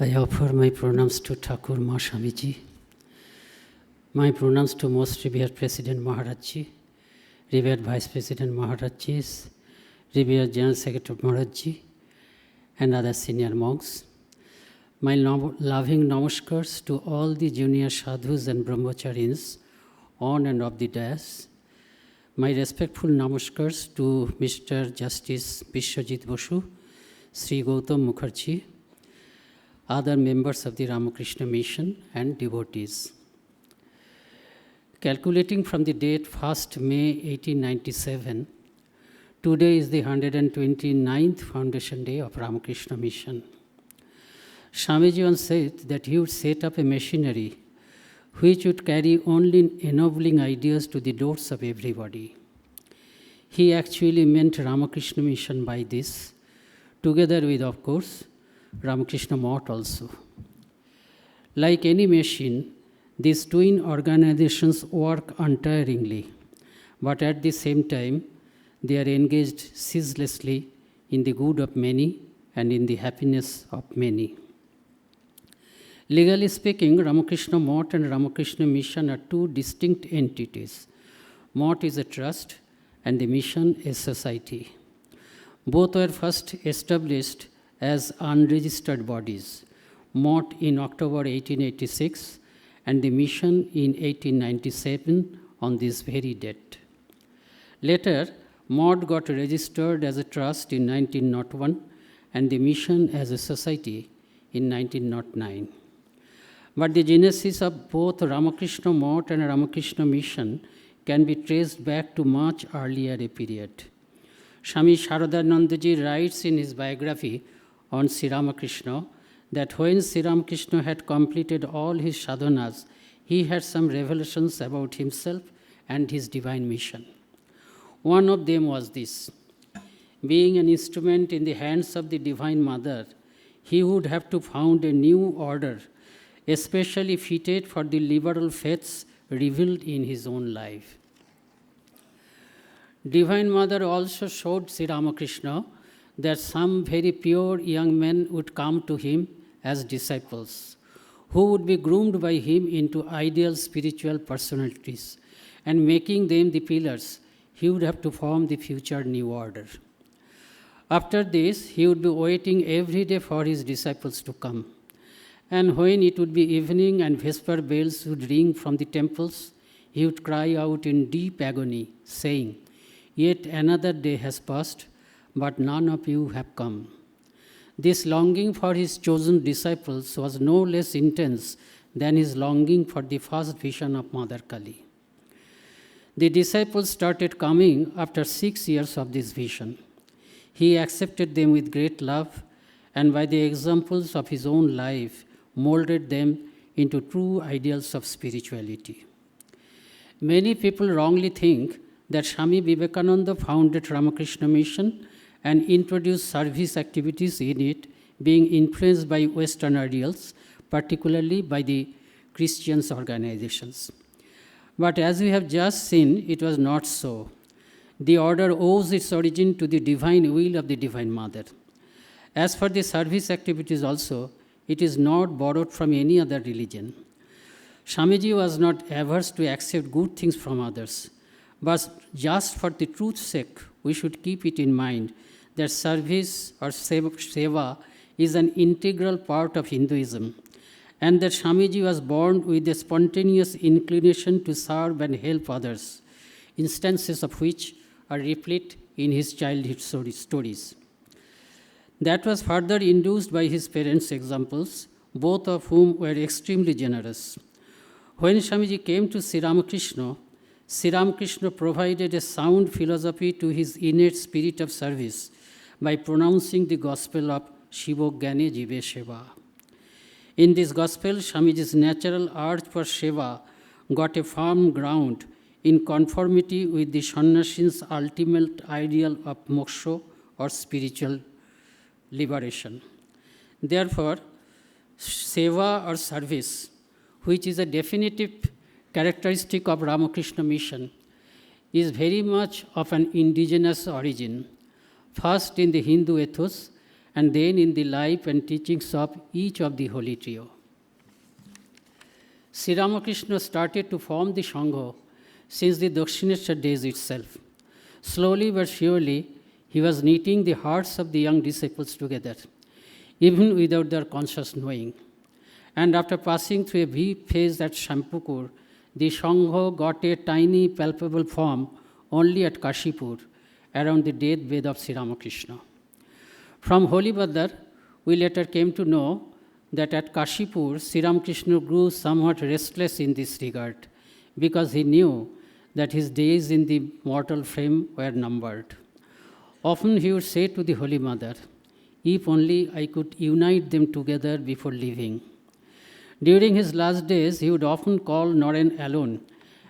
I offer my pranams to Thakur Ma Swamiji, my pranams to Most Revered President Maharajji, Revered Vice President Maharajjis, Revered General Secretary Maharajji, and other senior monks. My loving namaskars to all the junior sadhus and brahmacharis on and off the dais. My respectful namaskars to Mr. Justice Vishwajit Basu, Sri Gautam Mukherjee, other members of the Ramakrishna mission and devotees. Calculating from the date 1st May 1897, today is the 129th foundation day of Ramakrishna mission. Swamiji once said that he would set up a machinery which would carry only ennobling ideas to the doors of everybody. He actually meant Ramakrishna mission by this, together with, of course, Ramakrishna Math also. Like any machine, these twin organizations work untiringly, but at the same time, they are engaged ceaselessly in the good of many and in the happiness of many. Legally speaking, Ramakrishna Math and Ramakrishna Mission are two distinct entities. Math is a trust and the mission a society. Both were first established as unregistered bodies, Math in October 1886 and the mission in 1897 on this very date. Later, Math got registered as a trust in 1901 and the mission as a society in 1909. But the genesis of both Ramakrishna Math and Ramakrishna Mission can be traced back to much earlier a period. Swami Balabhadrananda writes in his biography on Sri Ramakrishna that when Sri Ramakrishna had completed all his sadhanas, he had some revelations about himself and his divine mission. One of them was this: being an instrument in the hands of the Divine Mother, he would have to found a new order, especially fitted for the liberal faiths revealed in his own life. Divine Mother also showed Sri Ramakrishna that some very pure young men would come to him as disciples, who would be groomed by him into ideal spiritual personalities, and making them the pillars, he would have to form the future new order. After this, he would be waiting every day for his disciples to come. And when it would be evening and vesper bells would ring from the temples, he would cry out in deep agony, saying, "Yet another day has passed, but none of you have come." This longing for his chosen disciples was no less intense than his longing for the first vision of Mother Kali. The disciples started coming after 6 years of this vision. He accepted them with great love, and by the examples of his own life, molded them into true ideals of spirituality. Many people wrongly think that Swami Vivekananda founded Ramakrishna Mission and introduced service activities in it, being influenced by Western ideals, particularly by the Christian organizations. But as we have just seen, it was not so. The order owes its origin to the divine will of the Divine Mother. As for the service activities also, it is not borrowed from any other religion. Swamiji was not averse to accept good things from others, but just for the truth's sake, we should keep it in mind that service or seva is an integral part of Hinduism, and that Swamiji was born with a spontaneous inclination to serve and help others, instances of which are replete in his childhood stories. That was further induced by his parents' examples, both of whom were extremely generous. When Swamiji came to Sri Ramakrishna provided a sound philosophy to his innate spirit of service by pronouncing the gospel of Shivogyane Jive Seva. In this gospel, Swamiji's natural urge for Seva got a firm ground in conformity with the sannyasin's ultimate ideal of moksha or spiritual liberation. Therefore, seva or service, which is a definitive characteristic of Ramakrishna Mission, is very much of an indigenous origin, first in the Hindu ethos and then in the life and teachings of each of the holy trio. Sri Ramakrishna started to form the Sangha since the Dakshineshwar days itself. Slowly but surely, he was knitting the hearts of the young disciples together, even without their conscious knowing. And after passing through a brief phase at Shampukur, the Sangha got a tiny, palpable form only at Kashipur, around the deathbed of Sri Ramakrishna. From Holy Badar, we later came to know that at Kashipur, Sri Ramakrishna grew somewhat restless in this regard, because he knew that his days in the mortal frame were numbered. Often he would say to the Holy Mother, "If only I could unite them together before leaving." During his last days, he would often call Naren alone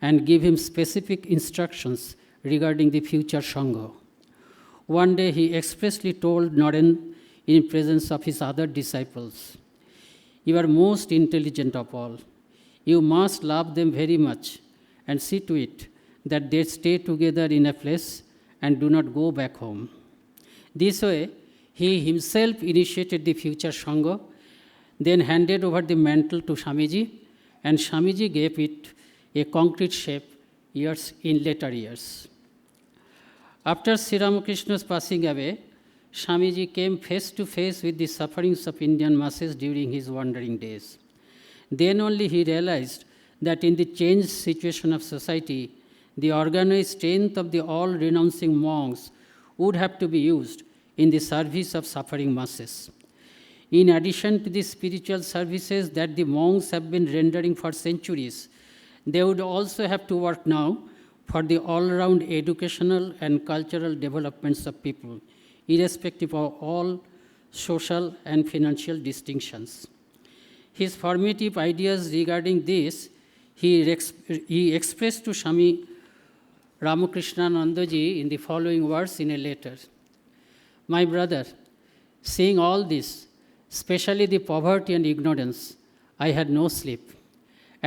and give him specific instructions regarding the future Sangha. One day he expressly told Naren in presence of his other disciples, "You are most intelligent of all. You must love them very much and see to it that they stay together in a place and do not go back home." This way, he himself initiated the future Sangha, then handed over the mantle to Swamiji, and Swamiji gave it a concrete shape in later years. After Sri Ramakrishna's passing away, Swamiji came face to face with the sufferings of Indian masses during his wandering days. Then only he realized that in the changed situation of society, the organized strength of the all-renouncing monks would have to be used in the service of suffering masses. In addition to the spiritual services that the monks have been rendering for centuries, they would also have to work now for the all-round educational and cultural developments of people, irrespective of all social and financial distinctions. His formative ideas regarding this, he expressed to Swami Ramakrishna in the following words in a letter. "My brother, seeing all this, especially the poverty and ignorance, I had no sleep.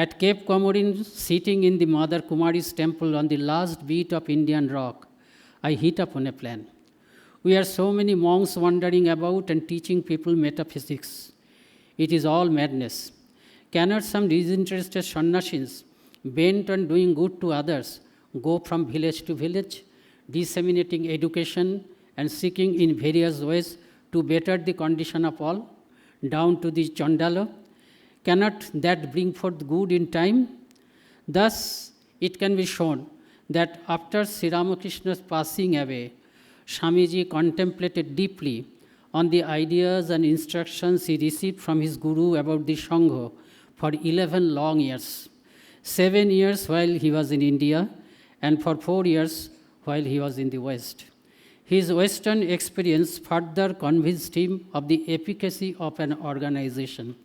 At Cape Comorin, sitting in the Mother Kumari's temple on the last beat of Indian rock, I hit upon a plan. We are so many monks wandering about and teaching people metaphysics. It is all madness. Cannot some disinterested sannyasis, bent on doing good to others, go from village to village, disseminating education and seeking in various ways to better the condition of all, down to the Chandala? Cannot that bring forth good in time?" Thus, it can be shown that after Sri Ramakrishna's passing away, Swamiji contemplated deeply on the ideas and instructions he received from his Guru about the Sangha for 11 long years, 7 years while he was in India, and for 4 years while he was in the West. His Western experience further convinced him of the efficacy of an organization,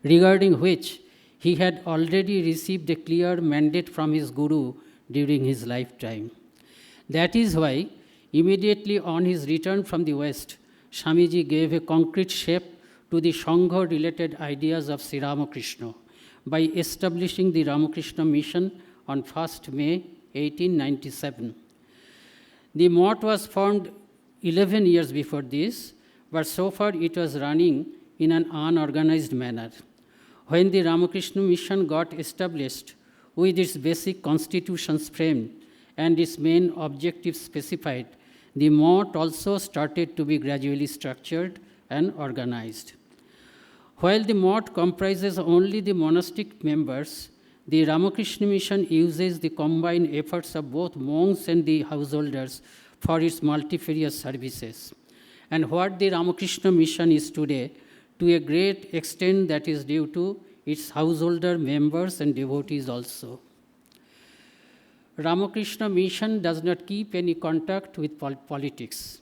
regarding which he had already received a clear mandate from his Guru during his lifetime. That is why, immediately on his return from the West, Swamiji gave a concrete shape to the Sangha-related ideas of Sri Ramakrishna by establishing the Ramakrishna Mission on 1st May 1897. The mott was formed 11 years before this, but so far it was running in an unorganized manner. When the Ramakrishna Mission got established with its basic constitutions framed and its main objectives specified, the mott also started to be gradually structured and organized. While the mott comprises only the monastic members, the Ramakrishna Mission uses the combined efforts of both monks and the householders for its multifarious services. And what the Ramakrishna Mission is today, to a great extent that is due to its householder members and devotees also. Ramakrishna Mission does not keep any contact with politics.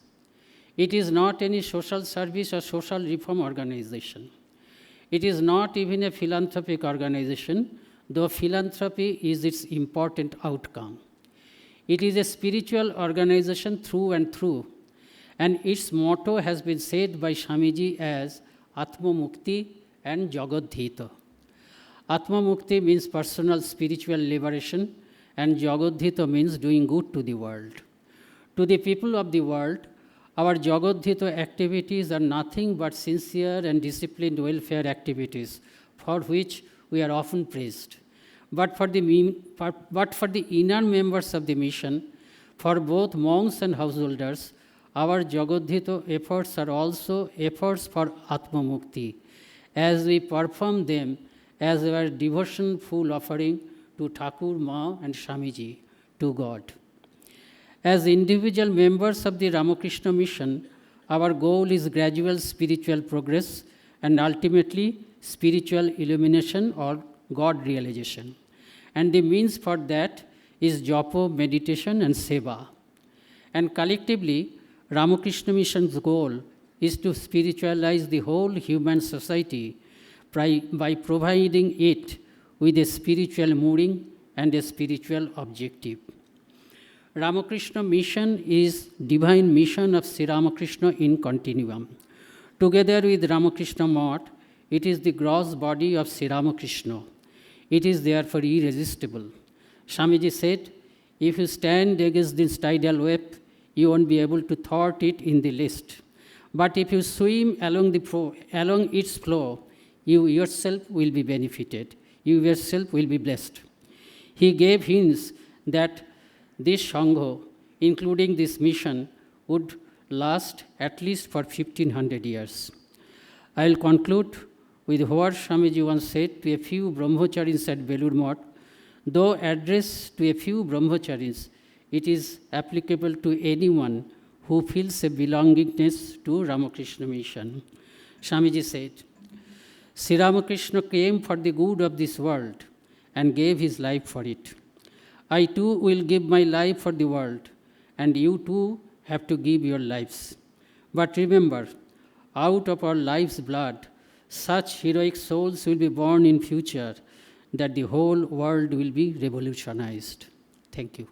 It is not any social service or social reform organization. It is not even a philanthropic organization, though philanthropy is its important outcome. It is a spiritual organization through and through, and its motto has been said by Swamiji as Atma Mukti and Jagadhita. Atma Mukti means personal spiritual liberation, and Jagadhita means doing good to the world. To the people of the world, Our Jagodhita activities are nothing but sincere and disciplined welfare activities, for which we are often praised. But for the inner members of the mission, for both monks and householders, our Jagodhita efforts are also efforts for Atma Mukti, as we perform them as our devotion-full offering to Thakur, Ma and Swamiji, to God. As individual members of the Ramakrishna mission, our goal is gradual spiritual progress and ultimately spiritual illumination or God realization. And the means for that is japa, meditation, and seva. And collectively, Ramakrishna mission's goal is to spiritualize the whole human society by providing it with a spiritual mooring and a spiritual objective. Ramakrishna mission is divine mission of Sri Ramakrishna in continuum. Together with Ramakrishna Math, it is the gross body of Sri Ramakrishna. It is therefore irresistible. Swamiji said, if you stand against this tidal wave, you won't be able to thwart it in the least. But if you swim along its flow, you yourself will be benefited. You yourself will be blessed. He gave hints that this Sangha, including this mission, would last at least for 1500 years. I will conclude with what Swamiji once said to a few brahmacharis at Belur Math. Though addressed to a few brahmacharis, it is applicable to anyone who feels a belongingness to Ramakrishna mission. Swamiji said, Sri Ramakrishna came for the good of this world and gave his life for it. I too will give my life for the world, and you too have to give your lives. But remember, out of our life's blood, such heroic souls will be born in future that the whole world will be revolutionized. Thank you.